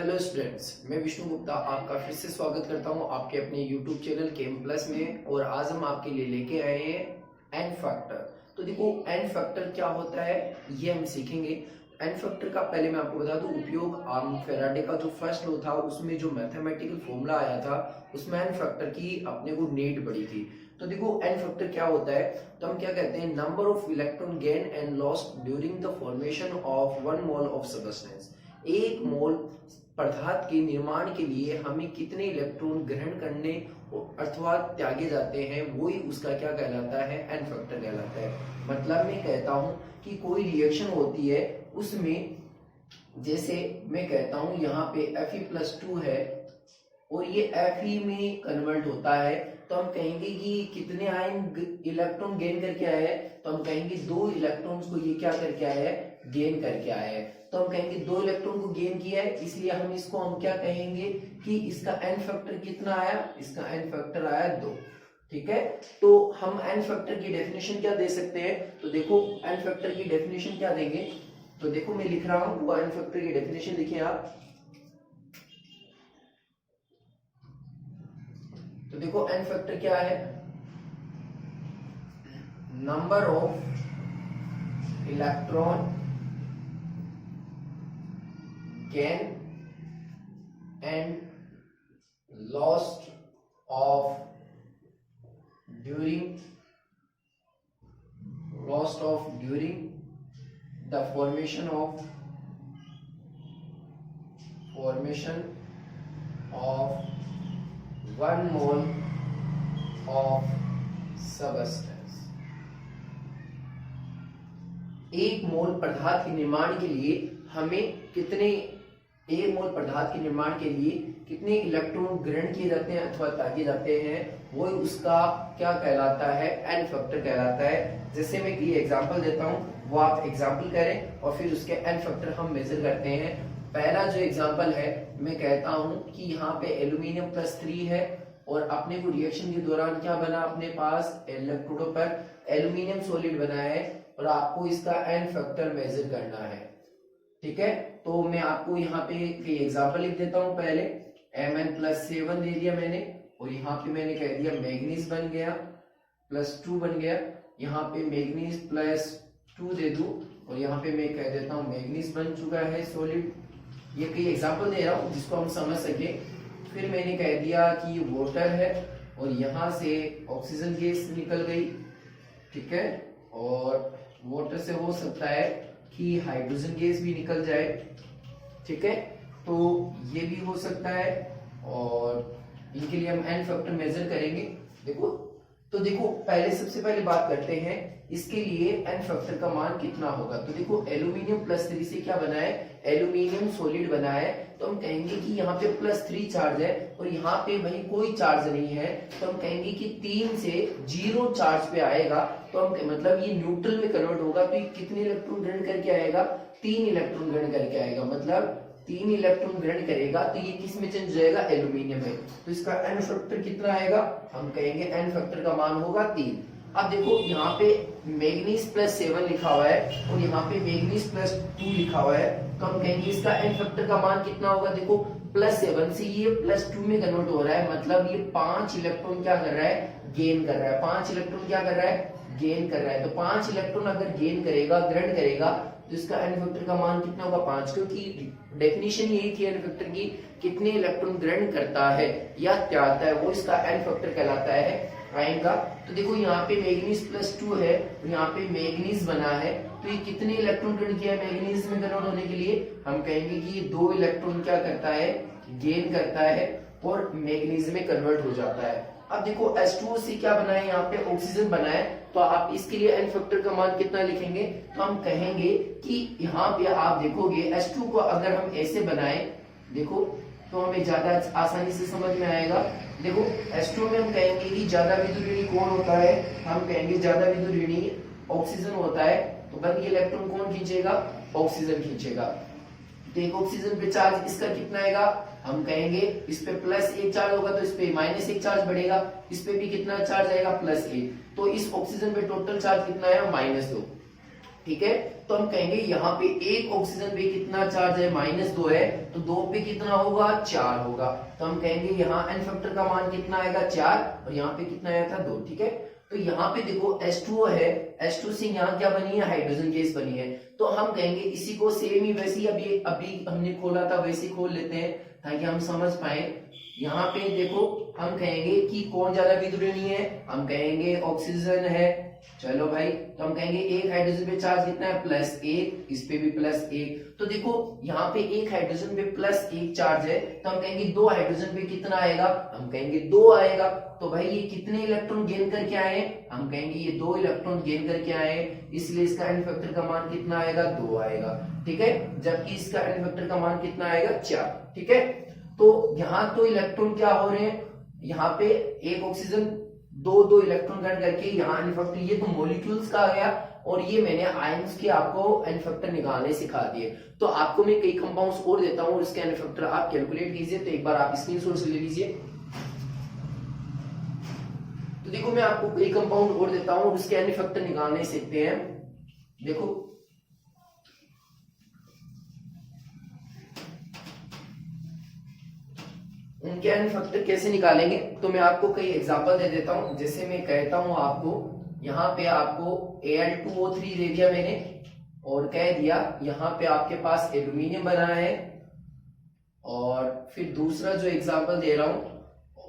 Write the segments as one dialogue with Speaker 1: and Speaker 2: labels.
Speaker 1: Hello students, मैं विष्णु गुप्ता आपका फिर से स्वागत करता हूं आपके अपने यूट्यूब चैनल केम प्लस में। और आज हम आपके लिए लेके आए हैं एन फैक्टर। तो देखो एन फैक्टर क्या होता है ये हम सीखेंगे। एन फैक्टर का पहले मैं आपको बता दूं उपयोग फेराडे का जो फर्स्ट लॉ था उसमें जो मैथमेटिकल फॉर्मूला आया था उसमें एन फैक्टर की अपने को नीड पड़ी थी। तो देखो एन फैक्टर क्या होता है, तो हम क्या कहते हैं, number of electron gain and lost during the formation of 1 mole of substance. 1 मोल पदार्थ के निर्माण के लिए हमें कितने इलेक्ट्रॉन ग्रहण करने अथवा त्यागे जाते हैं वही उसका क्या कहलाता है, एन फैक्टर कहलाता है। मतलब मैं कहता हूं कि कोई रिएक्शन होती है उसमें, जैसे मैं कहता हूं यहाँ पे Fe+2 है और ये Fe में कन्वर्ट होता है, तो हम कहेंगे कि कितने आयन इलेक्ट्रॉन गेन करके आए हैं, तो हम कहेंगे 2 इलेक्ट्रॉन्स को ये क्या करके आया है, गेन करके आया है। तो हम कहेंगे 2 इलेक्ट्रॉन को गेन किया है, इसलिए हम इसको हम क्या कहेंगे कि इसका एन फैक्टर कितना आया, इसका एन फैक्टर आया 2। ठीक है, तो हम एन फैक्टर की डेफिनेशन क्या दे सकते हैं, तो देखो एन फैक्टर की डेफिनेशन क्या देंगे, तो देखो मैं लिख रहा हूं वो एन फैक्टर की डेफिनेशन लिखिए आप। तो देखो एन फैक्टर क्या है, number of electron gain and lost of during the formation of 1 mole of substance। 1 मोल पदार्थ के निर्माण के लिए हमें कितने, 1 मोल पदार्थ के निर्माण के लिए कितने इलेक्ट्रॉन ग्रहण किए जाते हैं अथवा त्यागे जाते हैं, वो उसका क्या कहलाता है, एन फैक्टर कहलाता है। जैसे मैं ये एग्जांपल देता हूं वो आप एग्जांपल करें और फिर उसके एन फैक्टर हम मेजर करते हैं। पहला जो एग्जांपल है मैं कहता हूं कि यहाँ पे एल्यूमिनियम +3 है और अपने को रिएक्शन के दौरान क्या बना, अपने पास इलेक्ट्रोडों पर एल्यूमिनियम सॉलिड बना है और आपको इसका एन फैक्टर मेजर करना है। ठीक है, तो मैं आपको यहाँ पे कई एग्जांपल लिख देता हूँ। पहले Mn+7 दे दिया मैंने और यहाँ पे मैंने कह दिया मैग्नीज बन गया +2 बन गया, यहाँ पे मैग्नीज +2 दे दूं और यहाँ पे मैं कह देता हूँ मैग्नीज बन चुका है सॉलिड। ये कई एग्जांपल दे रहा हूँ जिसको हम समझ सके। फिर मैंने कह दिया कि ये वाटर है और यहाँ से ऑक्सीजन गैस निकल गई। ठीक है, और वाटर से हो सकता है कि हाइड्रोजन गैस भी निकल जाए। ठीक है, तो ये भी हो सकता है और इनके लिए हम एन फैक्टर मेजर करेंगे। देखो पहले सबसे पहले बात करते हैं इसके लिए एन फैक्टर का मान कितना होगा। तो देखो एल्यूमिनियम +3 से क्या बना है, एल्यूमिनियम सॉलिड बना है, तो हम कहेंगे कि यहाँ पे +3 चार्ज है और यहाँ पे भाई कोई चार्ज नहीं है, तो हम कहेंगे कि 3 से 0 चार्ज पे आएगा, तो हम मतलब ये न्यूट्रल में कन्वर्ट होगा, तो ये कितने इलेक्ट्रॉन ग्रहण करके आएगा, 3 इलेक्ट्रॉन ग्रहण करके आएगा। मतलब 3 इलेक्ट्रॉन ग्रहण करेगा तो ये किस में चेंज जाएगा, एल्यूमिनियम में। तो इसका एन फैक्टर कितना आएगा, हम कहेंगे एन फैक्टर का मान होगा 3। अब देखो यहाँ पे मैग्नीज +7 लिखा हुआ है और यहाँ पे मैग्नीज +2 लिखा हुआ है, तो हम कहेंगे इसका एन फैक्टर का मान कितना होगा। देखो +7 से ये +2 में कन्वर्ट हो रहा है, मतलब ये 5 इलेक्ट्रॉन क्या कर रहा है, गेन कर रहा है। 5 इलेक्ट्रॉन क्या कर रहा है, गेन कर रहा है। तो 5 इलेक्ट्रॉन अगर गेन करेगा, ग्रहण करेगा, तो इसका एन फैक्टर का मान कितना होगा, 5, क्योंकि डेफिनेशन यही थी एन फैक्टर की, कितने इलेक्ट्रॉन ग्रहण करता है या त्यागता है वो इसका एन फैक्टर कहलाता है आयन का। तो देखो यहाँ पे मैग्नीज +2 है और यहाँ पे मैग्नीज बना है, तो ये कितने इलेक्ट्रॉन ग्रहण किया है मैग्नीज में कन्वर्ट होने के लिए, हम कहेंगे कि ये 2 इलेक्ट्रॉन क्या करता है, गेन करता है और मैग्नीज में कन्वर्ट हो जाता है। अब देखो H2O से क्या बना है, यहाँ पे ऑक्सीजन बना है, तो आप इसके लिए एन फैक्टर का मान कितना लिखेंगे, तो हम कहेंगे कि यहाँ पे आप देखोगे H2 को अगर हम ऐसे बनाए, देखो तो हमें ज्यादा आसानी से समझ में आएगा। देखो H2 में हम कहेंगे कि ज्यादा विद्युत ऋणी कौन होता है, हम कहेंगे ज्यादा विद्युत ऋणी ऑक्सीजन होता है, तो बल्कि इलेक्ट्रॉन कौन खींचेगा, ऑक्सीजन खींचेगा। तो एक ऑक्सीजन पे चार्ज इसका कितना आएगा, हम कहेंगे इस पे +1 चार्ज होगा तो इस पे -1 चार्ज बढ़ेगा, इस पे भी कितना चार्ज आएगा, +1। तो इस ऑक्सीजन पे टोटल चार्ज कितना है, -2। ठीक है। तो हम कहेंगे यहाँ पे एक ऑक्सीजन पे कितना चार्ज है, -2 है, तो 2 पे कितना होगा, 4 होगा। तो हम कहेंगे यहाँ एन फैक्टर का मान कितना आएगा, 4, और यहाँ पे कितना आया था, 2। ठीक है। तो यहाँ पे देखो H2O है, H2 से यहाँ क्या बनी है, हाइड्रोजन गैस बनी है। तो हम कहेंगे इसी को सेम ही वैसे ही अभी हमने खोला था वैसे ही खोल लेते हैं ताकि हम समझ पाए। यहाँ पे देखो हम कहेंगे कि कौन ज्यादा विद्युतीय है, हम कहेंगे ऑक्सीजन है। चलो भाई, तो हम कहेंगे एक हाइड्रोजन पे चार्ज कितना है, +1, इस पे भी +1। तो देखो यहाँ पे एक हाइड्रोजन पे +1 चार्ज है, तो हम कहेंगे 2 हाइड्रोजन पे कितना आएगा, हम कहेंगे 2 आएगा। तो भाई ये कितने इलेक्ट्रॉन गेन करके आए, हम कहेंगे ये 2 इलेक्ट्रॉन गेन करके आए, इसलिए इसका एन फैक्टर का मान कितना आएगा, 2 आएगा। ठीक है, जबकि इसका एन फैक्टर का मान कितना आएगा, 4। ठीक है। तो यहाँ तो इलेक्ट्रॉन क्या हो रहे हैं, यहाँ पे एक ऑक्सीजन दो इलेक्ट्रॉन ग्रहण करके यहाँ एन फैक्टर, ये तो मॉलिक्यूल्स का आ गया, और ये मैंने आयंस के आपको एन फैक्टर निकालने सिखा दिए। तो आपको मैं कई कंपाउंड्स और देता हूँ, उसके एन फैक्टर आप कैलकुलेट कीजिए। तो एक बार आप स्क्रीनशॉट से ले लीजिए। तो देखो मैं आपको कई कंपाउंड और देता हूँ, उसके एन फैक्टर निकालने सीखते हैं। देखो उनके एन फैक्टर कैसे निकालेंगे, तो मैं आपको कई एग्जांपल दे देता हूं। जैसे मैं कहता हूं आपको, यहाँ पे आपको Al2O3 दे दिया मैंने, और कह दिया यहाँ पे आपके पास एल्यूमिनियम बना है, और फिर दूसरा जो एग्जांपल दे रहा हूं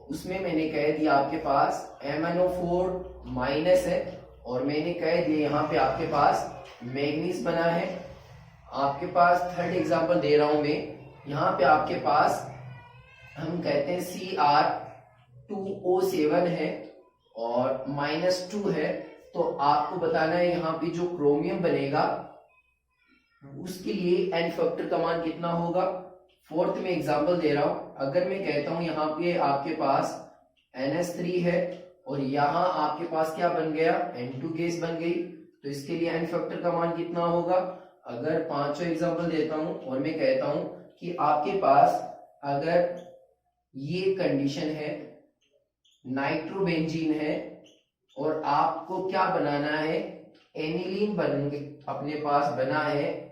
Speaker 1: उसमें मैंने कह दिया आपके पास MnO4 माइनस है, और मैंने कह दिया यहाँ पे आपके पास मैग्नीज बना है। आपके पास थर्ड एग्जांपल दे रहा हूं मैं, यहाँ पे आपके पास हम कहते हैं Cr2O7 है और -2 है। तो आपको बताना है यहाँ पे जो क्रोमियम बनेगा उसके लिए एन फैक्टर का मान कितना होगा। फोर्थ में एग्जांपल दे रहा हूं, अगर मैं कहता हूं यहाँ पे आपके पास NH3 है और यहाँ आपके पास क्या बन गया, N2 गैस बन गई, तो इसके लिए एन फैक्टर का मान कितना होगा। अगर पांचों एग्जांपल देता हूं और मैं कहता हूं कि आपके पास अगर ये कंडीशन है, नाइट्रोबेंजीन है, और आपको क्या बनाना है, एनिलीन अपने पास बना है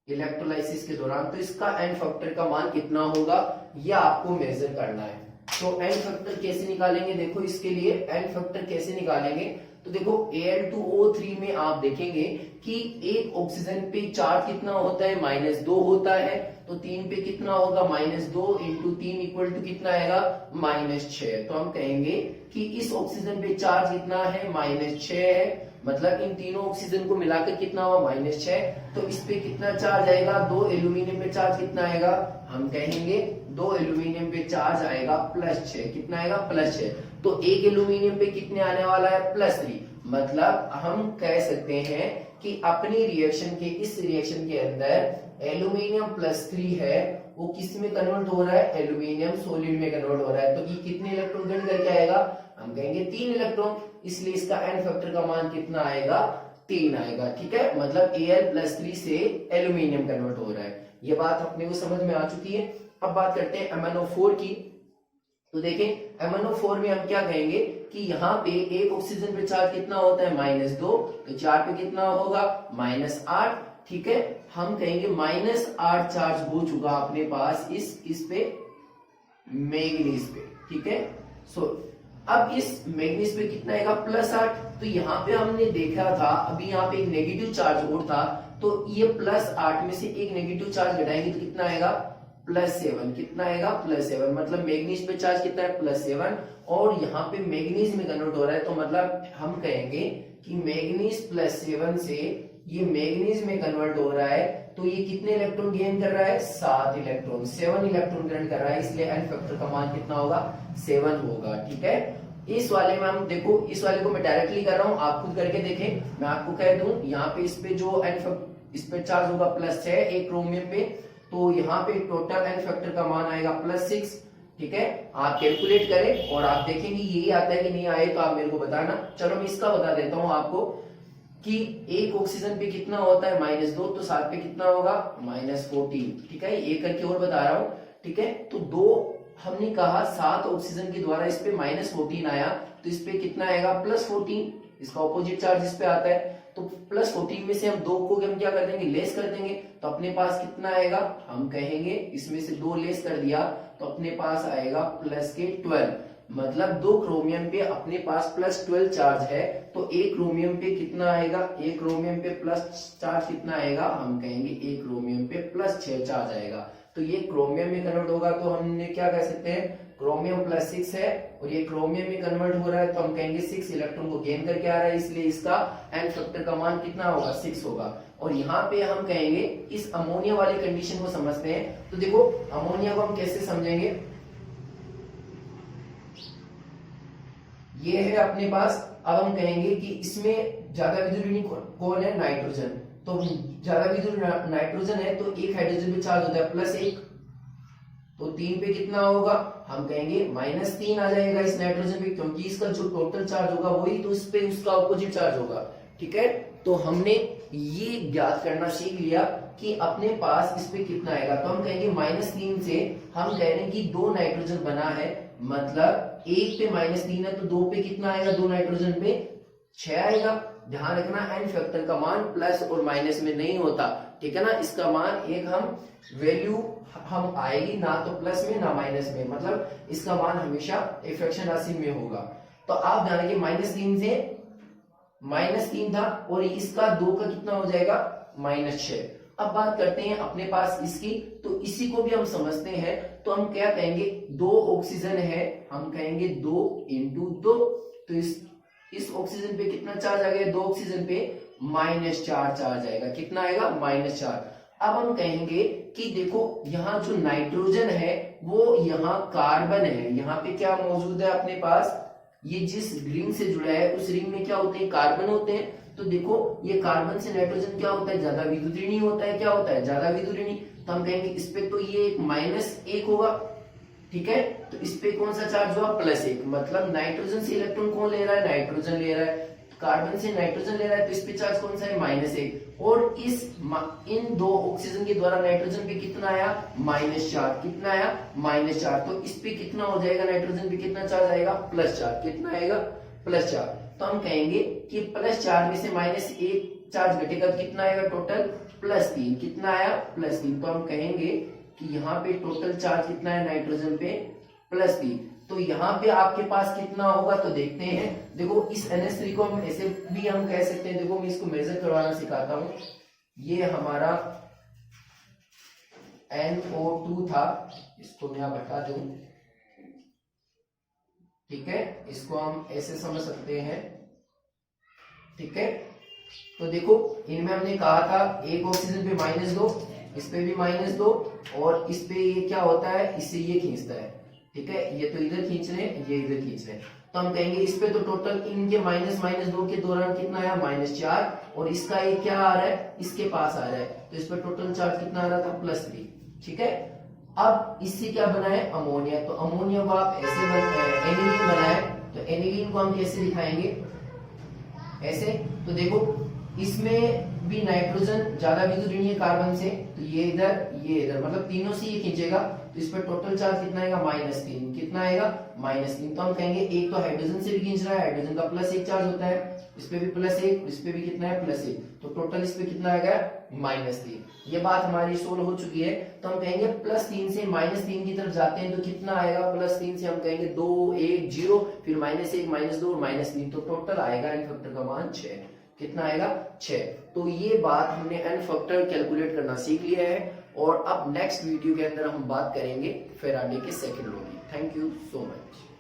Speaker 1: इलेक्ट्रोलाइसिस के दौरान, तो इसका एन फैक्टर का मान कितना होगा यह आपको मेजर करना है। तो एन फैक्टर कैसे निकालेंगे, देखो इसके लिए एन फैक्टर कैसे निकालेंगे, तो देखो Al2O3 में आप देखेंगे कि एक ऑक्सीजन पे चार्ज कितना होता है, -2 होता है, तो 3 पे कितना होगा, -2 × 3 = कितना आएगा, -6। तो हम कहेंगे कि इस ऑक्सीजन पे चार्ज कितना है, -6 है, मतलब इन तीनों ऑक्सीजन को मिलाकर कितना हुआ, -6। तो इस पे कितना चार्ज आएगा, 2 एल्यूमिनियम पे चार्ज कितना आएगा, हम कहेंगे 2 एल्यूमिनियम पे चार्ज आएगा +6, कितना आएगा, +6। तो एक एल्यूमिनियम पे कितने आने वाला है, +3। मतलब हम कह सकते हैं कि अपनी रिएक्शन के इस रिएक्शन के अंदर एल्यूमिनियम +3 है, वो किस में कन्वर्ट हो रहा है, एल्यूमिनियम सॉलिड में कन्वर्ट हो रहा है। तो ये कितने इलेक्ट्रॉन ग्रहण करके आएगा, हम कहेंगे 3 इलेक्ट्रॉन, इसलिए इसका एन फैक्टर का मान कितना आएगा, 3 आएगा। ठीक है, मतलब Al+3 से एल्यूमिनियम कन्वर्ट हो रहा है। ये बात अपने को समझ में आ चुकी है। अब बात करते हैं MnO4 की। तो देखें MnO4 में हम क्या कहेंगे कि यहाँ पे एक ऑक्सीजन पे चार्ज कितना होता है, -2, तो 4 पे कितना होगा, -8। ठीक है, हम कहेंगे -8 चार्ज हो चुका अपने पास इस पे मैग्नीज पे। ठीक है, अब इस मैग्नीज पे कितना आएगा, +8। तो यहाँ पे हमने देखा था अभी यहाँ पे एक नेगेटिव चार्ज और था, तो ये +8 में से एक नेगेटिव चार्ज घटाएंगे तो कितना आएगा, +7। कितना आएगा, +7। मतलब मैग्नीज पे चार्ज कितना है, +7, और यहाँ पे मैग्नीज में कन्वर्ट हो रहा है, तो मतलब हम कहेंगे कि मैग्नीज +7 से ये मैग्नीज में कन्वर्ट हो रहा है, तो ये कितने इलेक्ट्रॉन गेन कर रहा है, 7 इलेक्ट्रॉन, 7 इलेक्ट्रॉन ग्रहण कर रहा है, इसलिए एन फैक्टर का मान कितना होगा, 7 होगा। ठीक है, इस वाले में हम देखो, इस वाले को मैं डायरेक्टली कर रहा हूं, आप खुद करके देखें। मैं आपको कह दूं यहाँ पे इस पे जो इस पे चार्ज होगा +6 एक क्रोमियम पे, तो यहाँ पे टोटल एन फैक्टर का मान आएगा +6। ठीक है, आप कैलकुलेट करें और आप देखेंगे यही आता है कि नहीं आए, तो आप मेरे को बताना। चलो मैं इसका बता देता हूँ आपको कि एक ऑक्सीजन पे कितना होता है, -2, तो 7 पे कितना होगा, -14। ठीक है, एक करके और बता रहा हूँ। ठीक है, तो 2 हमने कहा 7 ऑक्सीजन के द्वारा इस पे -14 आया, तो इस पे कितना आएगा, +14। इसका ऑपोजिट चार्ज इस पे आता है, तो प्लस 14 में से हम 2 को हम क्या कर देंगे, लेस कर देंगे, तो अपने पास कितना आएगा, हम कहेंगे इसमें से 2 लेस कर दिया तो अपने पास आएगा प्लस के 12, मतलब 2 क्रोमियम पे अपने पास प्लस 12 चार्ज है, तो 1 क्रोमियम पे कितना आएगा, 1 क्रोमियम पे प्लस चार्ज कितना आएगा, हम कहेंगे 1 क्रोमियम पे प्लस 6 चार्ज आएगा। तो ये क्रोमियम में कन्वर्ट होगा तो हमने क्या कह सकते हैं, क्रोमियम प्लस 6 है और ये क्रोमियम में कन्वर्ट हो रहा है, तो हम कहेंगे 6 इलेक्ट्रॉन को गेन करके आ रहा है, इसलिए इसका एन फैक्टर का मान कितना होगा, 6 होगा। और यहाँ पे हम कहेंगे इस अमोनिया वाली कंडीशन को समझते हैं। तो देखो अमोनिया को हम कैसे समझेंगे, ये है अपने पास, अब हम कहेंगे कि इसमें ज्यादा विद्युत कौन है, नाइट्रोजन, तो ज्यादा विद्युत नाइट्रोजन है तो एक हाइड्रोजन पे चार्ज होता है +1, तो 3 पे कितना होगा, हम कहेंगे -3 आ जाएगा इस नाइट्रोजन पे, क्योंकि इसका जो टोटल चार्ज होगा वही तो इस पे उसका ऑपोजिट चार्ज होगा। ठीक है, तो हमने ये ज्ञात करना सीख लिया कि अपने पास इस पे कितना आएगा, तो हम कहेंगे -3 से हम कह रहे हैं कि 2 नाइट्रोजन बना है, मतलब 1 पे -3 है तो 2 पे कितना आएगा, 2 नाइट्रोजन पे 6 आएगा। ध्यान रखना एन फैक्टर का मान प्लस और माइनस में नहीं होता, ठीक है ना, इसका मान एक हम वैल्यू हम आएगी ना तो प्लस में ना माइनस में, मतलब इसका मान हमेशा एक फ्रैक्शन राशि में होगा। तो आप ध्यान रखिए -3 से -3 था और इसका 2 का कितना हो जाएगा, -6। अब बात करते हैं अपने पास इसकी, तो इसी को भी हम समझते हैं, तो हम क्या कहेंगे, 2 ऑक्सीजन है, हम कहेंगे 2 × 2, तो इस ऑक्सीजन पे कितना चार्ज आ गया, 2 ऑक्सीजन पे -4 चार्ज आएगा, कितना आएगा, -4। अब हम कहेंगे कि देखो यहाँ जो नाइट्रोजन है वो यहाँ कार्बन है, यहाँ पे क्या मौजूद है अपने पास, ये जिस रिंग से जुड़ा है उस रिंग में क्या होते हैं, कार्बन होते हैं। तो देखो ये कार्बन से नाइट्रोजन क्या होता है, ज्यादा विद्युत ऋणी होता है, क्या होता है, ज्यादा विद्युत ऋणी, तो हम कहेंगे इस पे तो ये -1 होगा, ठीक है, तो इस पे कौन सा चार्ज हुआ, +1, मतलब नाइट्रोजन से इलेक्ट्रॉन कौन ले रहा है, नाइट्रोजन ले रहा है, कार्बन से नाइट्रोजन ले रहा है, तो इस पे चार्ज कौन सा है, -1, और इन 2 ऑक्सीजन के द्वारा नाइट्रोजन पे कितना आया, -4, कितना आया, -4, तो इस पे कितना हो जाएगा, नाइट्रोजन पे कितना चार्ज आएगा, +4, कितना आएगा, +4। तो हम कहेंगे कि +4 में से -1 चार्ज घटेगा तो कितना आएगा, टोटल +3, कितना आया, +3, तो हम कहेंगे कि यहाँ पे टोटल चार्ज कितना है नाइट्रोजन पे, +3, तो यहाँ पे आपके पास कितना होगा, तो देखते हैं। देखो इस NH3 को हम ऐसे भी हम कह सकते हैं, देखो मैं इसको मेजर करवाना सिखाता हूं, ये हमारा NO2 था, इसको मैं आप हटा दूं, ठीक है, इसको हम ऐसे समझ सकते हैं, ठीक है। तो देखो इनमें हमने कहा था एक ऑक्सीजन पे -2, इस पे भी -2, और इस पे ये क्या होता है, इससे ये खींचता है, ठीक है, ये तो इधर खींच रहे हैं, ये इधर खींच रहे हैं, तो हम कहेंगे इस पे तो टोटल इनके -2 के दौरान कितना आया, -4, और इसका एक क्या आ रहा है, इसके पास आ रहा है, तो इस पे टोटल चार्ज कितना आ रहा था, +3, ठीक है। अब इससे क्या बना है, अमोनिया, तो अमोनिया को आप ऐसे एनिलीन बना है, तो एनिलीन को हम कैसे दिखाएंगे, ऐसे, तो देखो इसमें भी नाइट्रोजन ज्यादा विद्युत ऋणी है कार्बन से, तो ये इधर मतलब तीनों से ये खींचेगा, तो इस पर टोटल चार्ज कितना आएगा, -3, कितना आएगा, -3, तो हम कहेंगे एक तो हाइड्रोजन से भी खींच रहा है, हाइड्रोजन का +1 चार्ज होता है, इस पे भी +1, इस पे भी कितना है, +1, तो टोटल इस पे कितना आएगा, -3। ये बात हमारी सोल्व हो चुकी है, तो हम कहेंगे +3 से -3 की तरफ जाते हैं तो कितना आएगा, +3 से हम कहेंगे 2 1 0, फिर -1 -2 और -3, तो टोटल आएगा एन फैक्टर का मान 6, कितना आएगा, 6। तो ये बात हमने एन फैक्टर कैलकुलेट करना सीख लिया है, और अब नेक्स्ट वीडियो के अंदर हम बात करेंगे फेराडे के सेकंड लॉ की। Thank you so much.